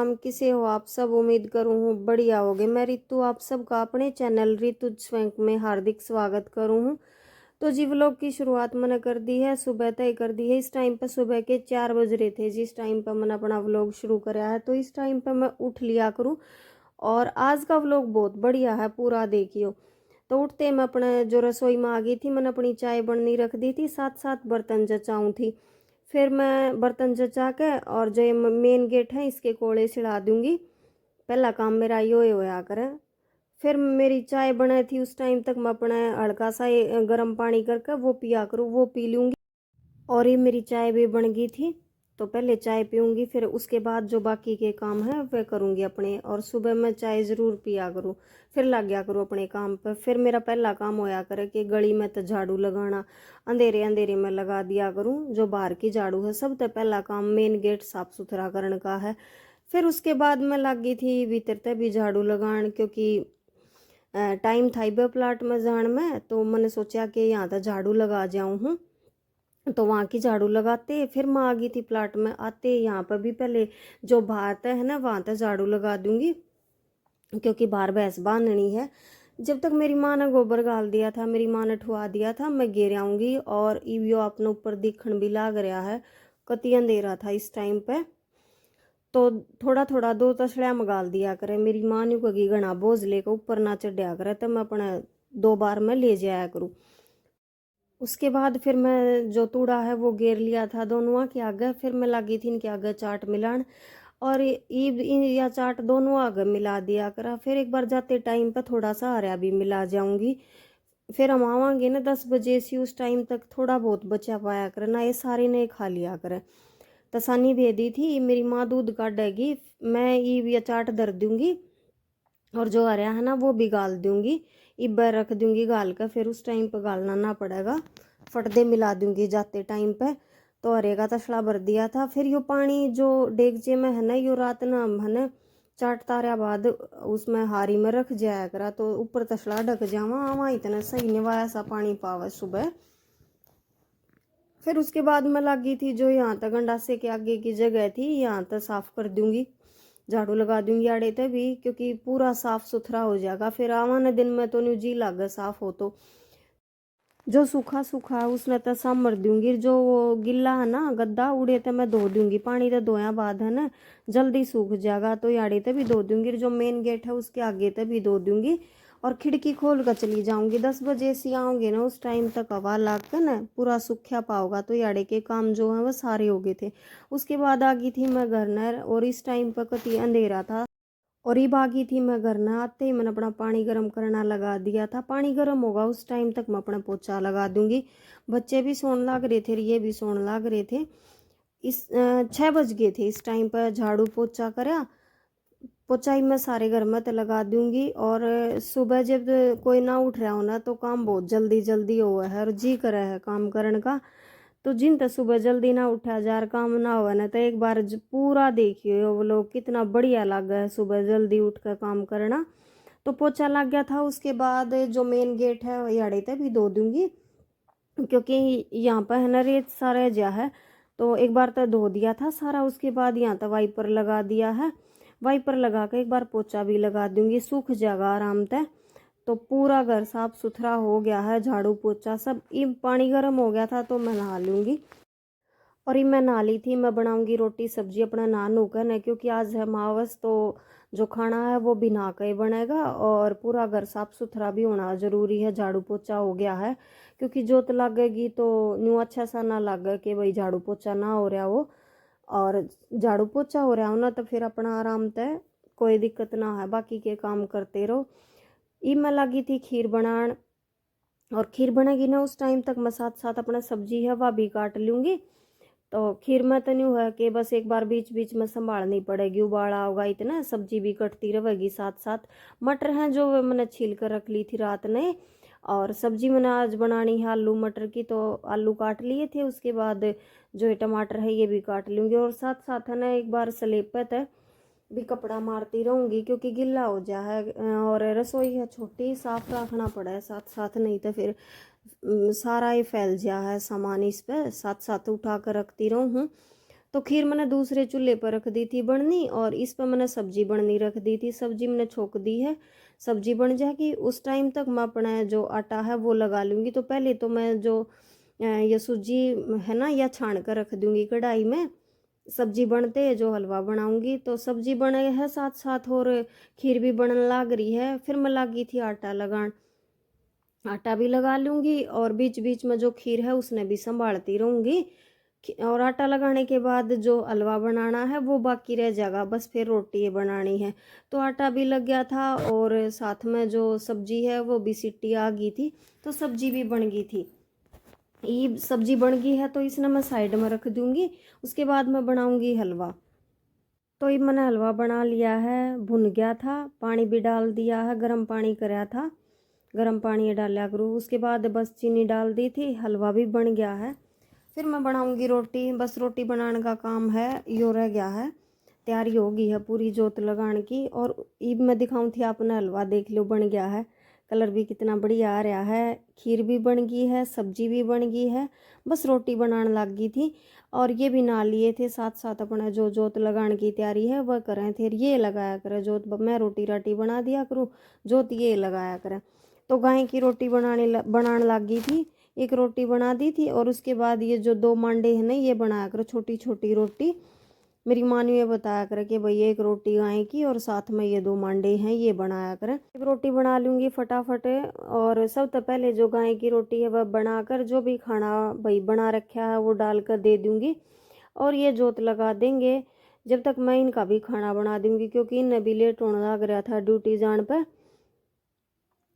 राम। किसे हो आप सब? उम्मीद करूँ हूँ बढ़िया होगे। मैं रितु आप सबका अपने चैनल रितु स्वैंक में हार्दिक स्वागत करूँ हूँ। तो जी व्लॉग की शुरुआत मैंने कर दी है, सुबह तय कर दी है। इस टाइम पर सुबह के 4 बज रहे थे जिस टाइम पर मैंने अपना व्लॉग शुरू कराया है। तो इस टाइम पर मैं उठ लिया करूँ और आज का व्लॉग बहुत बढ़िया है, पूरा देखियो। तो उठते मैं अपने जो रसोई में आ गई थी, मैंने अपनी चाय बननी रख दी थी, साथ साथ बर्तन जचाऊँ थी। फिर मैं बर्तन जचा के और जो मेन गेट है इसके कोड़े छिड़ा दूंगी। पहला काम मेरा यो होया करे। फिर मेरी चाय बने थी, उस टाइम तक मैं अपना हल्का सा गर्म पानी करके वो पिया करूँ, वो पी लूँगी। और ये मेरी चाय भी बन गई थी, तो पहले चाय पीऊँगी, फिर उसके बाद जो बाकी के काम है वह करूँगी अपने। और सुबह मैं चाय ज़रूर पिया करूँ, फिर लग गया करूँ अपने काम पर। फिर मेरा पहला काम होया करे कि गली में तो झाड़ू लगाना, अंधेरे अंधेरे में लगा दिया करूँ। जो बाहर की झाड़ू है सब तो पहला काम मेन गेट साफ सुथरा करने का है। फिर उसके बाद मैं लग गई थी भीतर तक भी झाड़ू लगान, क्योंकि टाइम था इबे प्लाट में जान में। तो मैंने सोचा कि यहाँ तक झाड़ू लगा जाऊँ हूँ, तो वहाँ की झाड़ू लगाते। फिर मैं आ गई थी प्लाट में आते, यहाँ पर भी पहले जो बाहर है ना वहाँ तक झाड़ू लगा दूंगी, क्योंकि बाहर भैंस बांधनी है। जब तक मेरी माँ ने गोबर गाल दिया था, मेरी माँ ने ठुआ दिया था, मैं गिर आऊँगी। और इवियो अपने ऊपर दिखण भी लाग रहा है, कति अंधेरा था इस टाइम पे। तो थोड़ा थोड़ा 2 तसड़िया में गाल दिया करे। मेरी माँ ने कही घना बोझ लेकर ऊपर ना चढ़िया करे, तो मैं अपने 2 बार में ले जाया करूँ। उसके बाद फिर मैं जो तूड़ा है वो घेर लिया था दोनों के आगे। फिर मैं लगी थी इनके आगे चाट मिलान, और ईब या चाट दोनों आगे मिला दिया करा। फिर एक बार जाते टाइम पर थोड़ा सा हरा भी मिला जाऊंगी। फिर हम आवांगे ना 10 बजे से, उस टाइम तक थोड़ा बहुत बचा पाया करे ना, ये सारे ने खा लिया करे। तसानी भेदी थी मेरी माँ दूध काटेगी, मैं ईब या चाट धर दूंगी और जो हरा है ना वो भी गाल दूंगी, इब्बर रख दूंगी गाल का। फिर उस टाइम पर गालना ना पड़ेगा, फटदे मिला दूंगी जाते टाइम पे। तो हरे का तसला भर दिया था। फिर यो पानी जो डेगचे में है ना, यो रात ना है ना चाट तारा बाद उसमें हारी में रख जाया करा, तो ऊपर तसला ढक जावा आवा, इतना सही निवाया सा पानी पावा सुबह। फिर उसके बाद मैं लगी थी जो यहाँ तक गंडासे के आगे की जगह थी, यहाँ तक साफ कर दूंगी, झाड़ू लगा दूंगी आड़े तक भी, क्योंकि पूरा साफ सुथरा हो जाएगा। फिर आवाने दिन में तो न्यू जी लागे साफ हो। तो जो सूखा सूखा है उसने तो सांभर दूंगी, जो वो गिल्ला है ना गद्दा उड़े तो मैं धो दूंगी। पानी तो धोया बाद है ना जल्दी सूख जाएगा, तो याड़ी तो भी धो दूंगी। जो मेन गेट है उसके आगे तो भी धो दूंगी। और खिड़की खोल कर चली जाऊंगी। 10 बजे से आओगे ना, उस टाइम तक हवा लाग कर ना पूरा सूख्या पाओगा, तो याड़े के काम जो है वो सारे हो गए थे। उसके बाद आ गई थी मैं घर न, और इस टाइम पर कति अंधेरा था। और ये भागी थी मैं घर न, आते ही मैंने अपना पानी गर्म करना लगा दिया था। पानी गर्म होगा उस टाइम तक मैं अपना पोछा लगा दूंगी। बच्चे भी सोने लग रहे थे, ये भी सोने लग रहे थे। इस 6 बज गए थे इस टाइम पर। झाड़ू पोछा करा, पोछाई मैं सारे घर में तो लगा दूंगी। और सुबह जब कोई ना उठ रहा हो ना, तो काम बहुत जल्दी जल्दी हुआ है और जी करे है काम करने का। तो जिन तक सुबह जल्दी ना उठा जार काम ना हुआ ना, तो एक बार पूरा देखियो वो लोग कितना बढ़िया लगा है सुबह जल्दी उठ कर काम करना। तो पोछा लग गया था। उसके बाद जो मेन गेट है याड़े तक भी धो दूंगी, क्योंकि यहाँ पर है ना रेत सा रह गया है। तो एक बार तो धो दिया था सारा, उसके बाद यहाँ तक वाइपर लगा दिया है। वाइपर लगा के एक बार पोछा भी लगा दूंगी, सूख जाएगा आराम से। तो पूरा घर साफ सुथरा हो गया है, झाड़ू पोछा सब। ये पानी गर्म हो गया था तो मैं नहा लूंगी। और ये मैं नहा ली थी, मैं बनाऊंगी रोटी सब्जी अपना नहा होकर न, क्योंकि आज है अमावस। तो जो खाना है वो भी नहा के ही बनेगा। और पूरा घर साफ सुथरा भी होना जरूरी है। झाड़ू पोछा हो गया है, क्योंकि जोत लगेगी तो न्यू अच्छा सा ना लगे कि भाई झाड़ू पोछा ना हो रहा हो। और झाड़ू पोछा हो रहा हो ना, तो फिर अपना आराम तय कोई दिक्कत ना है, बाकी के काम करते रहो। ई मैं लगी थी खीर बनान, और खीर बनेगी ना उस टाइम तक मैं साथ साथ अपना सब्जी है वह भी काट लूँगी। तो खीर में तो नहीं हुआ कि बस एक बार बीच बीच में संभालनी पड़ेगी, उबाला होगा इतना, सब्जी भी कटती रहेगी साथ साथ। मटर हैं जो मैंने छील कर रख ली थी रात में। और सब्जी मैंने आज बनानी है आलू मटर की, तो आलू काट लिए थे। उसके बाद जो ये टमाटर है ये भी काट लूँगी। और साथ साथ है ना एक बार सलेपत है भी कपड़ा मारती रहूँगी, क्योंकि गिल्ला हो जा है। और रसोई है छोटी, साफ रखना पड़ा है साथ साथ, नहीं तो फिर सारा ही फैल जा है सामान इस पे, साथ साथ उठा कर रखती रहूँ। तो खीर मैंने दूसरे चूल्हे पर रख दी थी बननी, और इस पर मैंने सब्जी बननी रख दी थी। सब्जी मैंने छोक दी है, सब्जी बन जाएगी। उस टाइम तक मैं अपना जो आटा है वो लगा लूँगी। तो पहले तो मैं जो ये सूजी है ना, या छान कर रख दूँगी कढ़ाई में। सब्जी बनते जो हलवा बनाऊंगी, तो सब्जी बने है साथ साथ और खीर भी बनने लग रही है। फिर मैं लगी थी आटा लगान, आटा भी लगा लूँगी और बीच बीच में जो खीर है उसने भी संभालती रहूँगी। और आटा लगाने के बाद जो हलवा बनाना है वो बाकी रह जाएगा, बस फिर रोटी बनानी है। तो आटा भी लग गया था और साथ में जो सब्जी है वो भी सीटी आ गई थी, तो सब्जी भी बन गई थी। ये सब्जी बन गई है तो इसने मैं साइड में रख दूँगी। उसके बाद मैं बनाऊँगी हलवा। तो ये मैंने हलवा बना लिया है, भुन गया था, पानी भी डाल दिया है, गर्म पानी कराया था, गर्म पानी डाला करूँ। उसके बाद बस चीनी डाल दी थी, हलवा भी बन गया है। फिर मैं बनाऊंगी रोटी, बस रोटी बनाने का काम है, यो रह गया है, तैयारी हो गई है पूरी जोत लगाने की। और ईब मैं दिखाऊं थी आपने, हलवा देख लो बन गया है, कलर भी कितना बढ़िया आ रहा है, खीर भी बन गई है, सब्जी भी बन गई है, बस रोटी बनाने लग गई थी। और ये भी ना लिए थे साथ साथ अपना जो जोत लगाने की तैयारी है वह कर रहे थे। ये लगाया करें जोत, मैं रोटी राटी बना दिया करूँ, जोत ये लगाया करें। तो गाय की रोटी बनाने लग गई थी, एक रोटी बना दी थी। और उसके बाद ये जो 2 मांडे हैं ना, ये बनाया करो छोटी छोटी रोटी। मेरी माँ ने ये बताया करे कि भाई एक रोटी गाय की और साथ में ये 2 मांडे हैं, ये बनाया करें। एक रोटी बना लूँगी फटाफट। और सब तो पहले जो गाय की रोटी है वह बनाकर जो भी खाना भाई बना रखा है वो डाल कर दे दूँगी, और ये जोत लगा देंगे। जब तक मैं इनका भी खाना बना दूँगी, क्योंकि इन्हें भी लेट होने लग रहा था ड्यूटी जाने पर।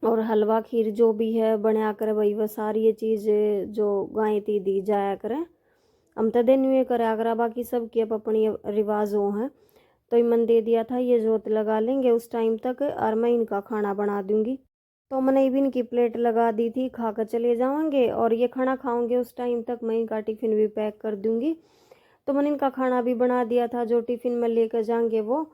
और हलवा खीर जो भी है बनाया करे भाई, वह सारी ये चीज़ जो गाय थी दी जाया करें। हम तो दिन में करा करा, बाकी सब की अब अपनी रिवाज हो हैं। तो ये मन दे दिया था, ये जोत लगा लेंगे उस टाइम तक, और मैं इनका खाना बना दूंगी। तो मैंने भी इनकी प्लेट लगा दी थी, खा कर चले जाएंगे, और ये खाना खाओगे उस टाइम तक मैं इनका टिफ़िन भी पैक कर दूंगी। तो मैंने इनका खाना भी बना दिया था, जो टिफ़िन में लेकर जाएंगे वो।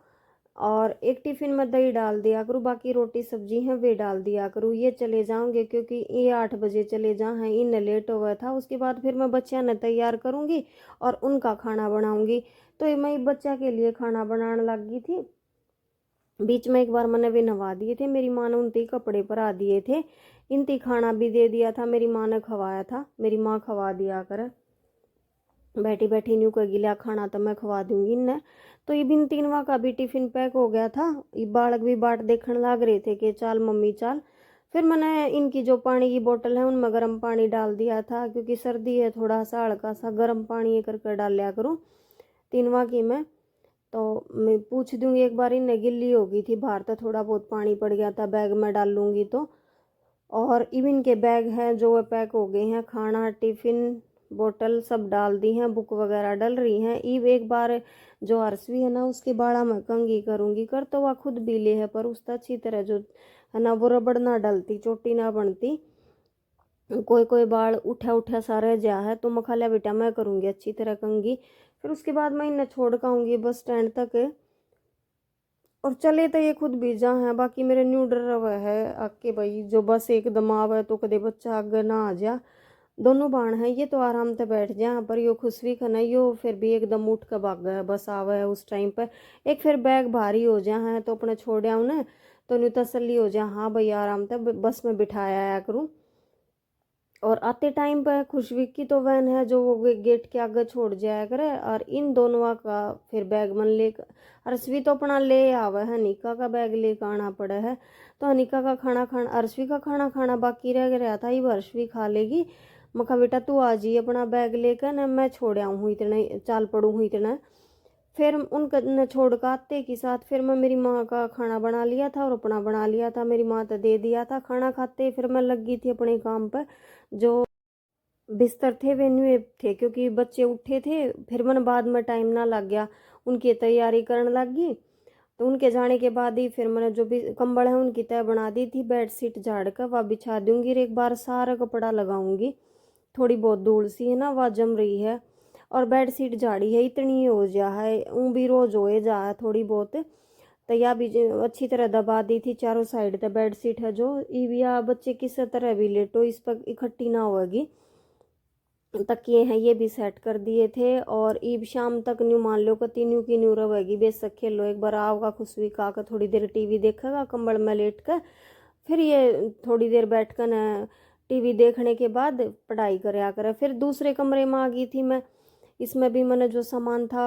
और एक टिफ़िन में दही डाल दिया करूँ, बाकी रोटी सब्जी है वे डाल दिया करूँ। ये चले जाऊंगे क्योंकि ये 8 बजे चले जा हैं, इन लेट हो गया था। उसके बाद फिर मैं बच्चा ने तैयार करूँगी और उनका खाना बनाऊँगी। तो ये मैं बच्चा के लिए खाना बनाने लग गई थी। बीच में एक बार मैंने भी नवा दिए थे, मेरी माँ ने उनती कपड़े पर आ दिए थे, इनती खाना भी दे दिया था, मेरी माँ ने खवाया था, मेरी माँ खवा दिया कर बैठी बैठी न्यू कर गिला खाना, तो मैं खवा दूंगी इन्हें। तो ये बिन 3वां का भी टिफ़िन पैक हो गया था। ये बालक भी बाट देखने लग रहे थे कि चाल मम्मी चाल। फिर मैंने इनकी जो पानी की बोतल है उनमें गर्म पानी डाल दिया था, क्योंकि सर्दी है, थोड़ा सा हल्का सा गर्म पानी करके डाल लिया करूँ 3वां की मैं। तो मैं पूछ दूंगी एक बार, इन्हें गिल्ली हो गई थी बाहर, तो थोड़ा बहुत पानी पड़ गया था, बैग में डाल लूँगी तो। और इवन के बैग हैं जो पैक हो गए हैं, खाना टिफ़िन बोतल सब डाल दी हैं, बुक वगैरह डल रही हैं। ईव एक बार जो हर्षवी है ना, उसके बाड़ा में कंघी करूँगी, कर तो वह खुद भी ले है, पर उसका अच्छी तरह जो है ना वो रबड़ ना डलती, चोटी ना बनती। कोई कोई बाल उठा उठा सा रह जा है, तो मखालिया बेटा मैं करूँगी अच्छी तरह कंघी। फिर उसके बाद मैं इन्हें छोड़ के आऊँगी बस स्टैंड तक। और चले तो ये खुद भी जा है, बाकी मेरे न्यू डर रहा है आके भाई, जो बस एकदम आवे तो कदे बच्चा आगे ना आ जा। दोनों बाण हैं, ये तो आराम से बैठ जा, पर यो खुशवी खना यो फिर भी एकदम उठ कर भाग गया, बस आवे है उस टाइम पर। एक फिर बैग भारी हो जा है तो अपने छोड़ आऊँ ना, तो न्यू तसल्ली हो जा, हाँ भाई आराम से बस में बिठाया आया करूँ। और आते टाइम पर खुशवी की तो वैन है जो वो गेट के आगे छोड़ जाया करे, और इन दोनों का फिर बैग मन ले। अर्शवी तो अपना ले आवे है, निका का बैग लेकर आना पड़ा है। तो अनिका का खाना खाना, अर्शवी का खाना खाना बाकी रह गया था, ये अर्शवी खा लेगी। मखा बेटा तू आ जी अपना बैग लेकर ना, मैं छोड़ आऊँ हूँ इतने, चाल पड़ू हूँ इतना। फिर उनका न छोड़ कर आते के साथ फिर मैं मेरी माँ का खाना बना लिया था और अपना बना लिया था, मेरी माँ तो दे दिया था खाना खाते। फिर मैं लगी थी अपने काम पर, जो बिस्तर थे वे न्यू थे क्योंकि बच्चे उठे थे। फिर मैंने बाद में टाइम ना लग गया, उनकी तैयारी करने लग गई। तो उनके जाने के बाद ही फिर मैंने जो भी कंबल है उनकी तय बना दी थी, बेडशीट झाड़ कर वह बिछा दूंगी, और एक बार सारा कपड़ा लगाऊंगी। थोड़ी बहुत धूल सी है ना वह जम रही है, और बेडशीट झाड़ी है इतनी हो जा है, ऊँ भी रोज होए जा है थोड़ी बहुत। तो या भी अच्छी तरह दबा दी थी चारों साइड तक बेडशीट है जो, या बच्चे किस तरह भी लेटो इस पर इकट्ठी ना होगी। तकिए हैं ये भी सेट कर दिए थे। और ईब शाम तक न्यू मान लो कि न्यू की न्यू रहेगी, बेशक खेल लो, एक बार आओगा खुशबू का कर थोड़ी देर टीवी देखेगा कंबल में लेट कर, फिर ये थोड़ी देर बैठ कर न टीवी देखने के बाद पढ़ाई करया करे। फिर दूसरे कमरे में आ गई थी मैं। इसमें भी मैंने जो सामान था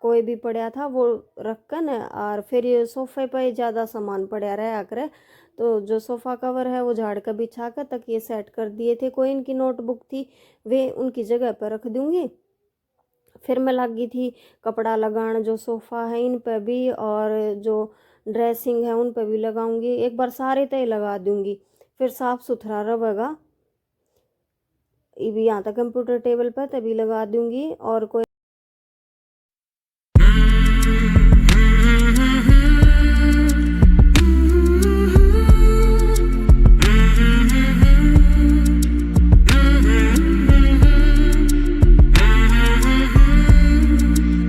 कोई भी पड़ा था वो रख कर न, और फिर ये सोफे पर ज़्यादा सामान पड़ा रहा करे, तो जो सोफ़ा कवर है वो झाड़ कर बिछा कर तक ये सेट कर दिए थे। कोई इनकी नोटबुक थी वे उनकी जगह पर रख दूंगी। फिर मैं लगी थी कपड़ा लगाना, जो सोफ़ा है इन पर भी और जो ड्रेसिंग है उन पर भी लगाऊंगी, एक बार सारे तय लगा दूंगी, फिर साफ सुथरा रहेगा। ये भी यहाँ तक कंप्यूटर टेबल पर तभी लगा दूंगी। और कोई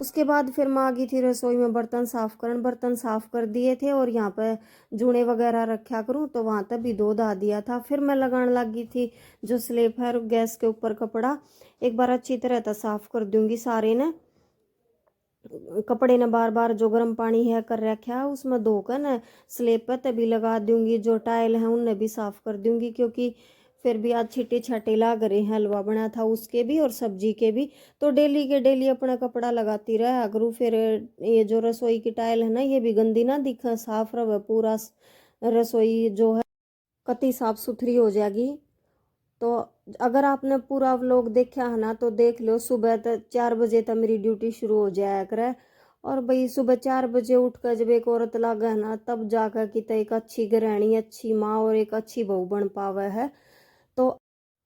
उसके बाद फिर मैं आ गई थी रसोई में बर्तन साफ करन। बर्तन साफ कर दिए थे और यहाँ पे जूने वगैरह रखा करूँ तो वहाँ तक भी धो धा दिया था। फिर मैं लगाने लगी थी जो स्लेब है गैस के ऊपर कपड़ा, एक बार अच्छी तरह से साफ कर दूंगी सारे ने। कपड़े ने बार बार जो गर्म पानी है कर रखा है उसमें धोकर न स्लेब पर तभी लगा दूंगी। जो टाइल है उनने भी साफ कर दूंगी, क्योंकि फिर भी आज छिट्टे छाटे लाग रहे हैं, हलवा बना था उसके भी और सब्जी के भी, तो डेली के डेली अपना कपड़ा लगाती रहा करूँ। फिर ये जो रसोई की टाइल है ना ये भी गंदी ना दिखे, साफ रहे पूरा रसोई जो है कति साफ सुथरी हो जाएगी। तो अगर आपने पूरा व्लॉग देखा है ना तो देख लो, सुबह तक 4 बजे तक मेरी ड्यूटी शुरू हो जाया करे। और भाई सुबह 4 बजे उठ कर जब एक औरत लागे ना तब जाकर कि तो एक अच्छी गृहिणी, अच्छी माँ और एक अच्छी बहू बन पावे है। तो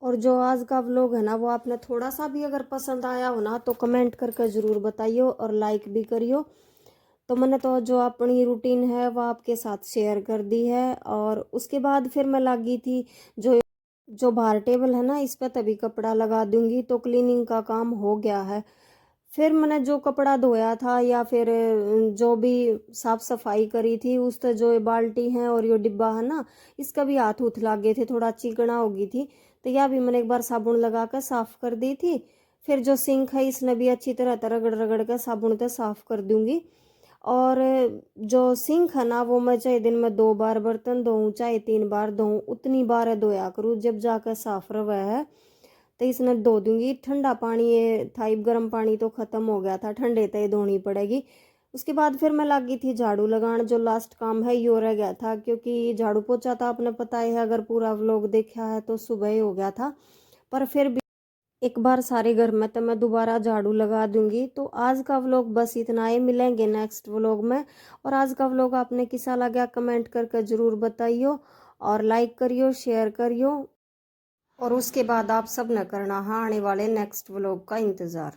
और जो आज का व्लॉग है ना वो आपने थोड़ा सा भी अगर पसंद आया हो ना तो कमेंट करके ज़रूर बताइयो और लाइक भी करियो। तो मैंने तो जो अपनी रूटीन है वो आपके साथ शेयर कर दी है। और उसके बाद फिर मैं लगी थी जो बाहर टेबल है ना इस पर तभी कपड़ा लगा दूंगी, तो क्लीनिंग का काम हो गया है। फिर मैंने जो कपड़ा धोया था या फिर जो भी साफ सफाई करी थी उस तो जो ये बाल्टी है और ये डिब्बा है ना इसका भी हाथ उथ लागे थे, थोड़ा चिकना हो गई थी, तो यह भी मैंने एक बार साबुन लगा कर साफ कर दी थी। फिर जो सिंक है इसने भी अच्छी तरह रगड़ रगड़ कर साबुन से साफ कर दूंगी। और जो सिंक है ना वो मैं चाहे दिन में 2 बार बर्तन धोऊं चाहे 3 बार धोऊं, उतनी बार धोया करूँ जब जाकर साफ रहा है। तो इसने धो दूंगी। ठंडा पानी ये था, गर्म पानी तो खत्म हो गया था, ठंडे तय धोनी पड़ेगी। उसके बाद फिर मैं लगी थी झाड़ू लगाना, जो लास्ट काम है यो रह गया था, क्योंकि झाड़ू पोछा था आपने पता है अगर पूरा व्लॉग देखा है तो सुबह ही हो गया था। पर फिर भी एक बार सारे घर में तो मैं दोबारा झाड़ू लगा दूंगी। तो आज का व्लॉग बस इतना ही, मिलेंगे नेक्स्ट व्लॉग में। और आज का व्लॉग आपने कैसा लगा कमेंट करके ज़रूर बताइयो और लाइक करियो शेयर करियो। और उसके बाद आप सब न करना हाँ आने वाले नेक्स्ट व्लॉग का इंतज़ार।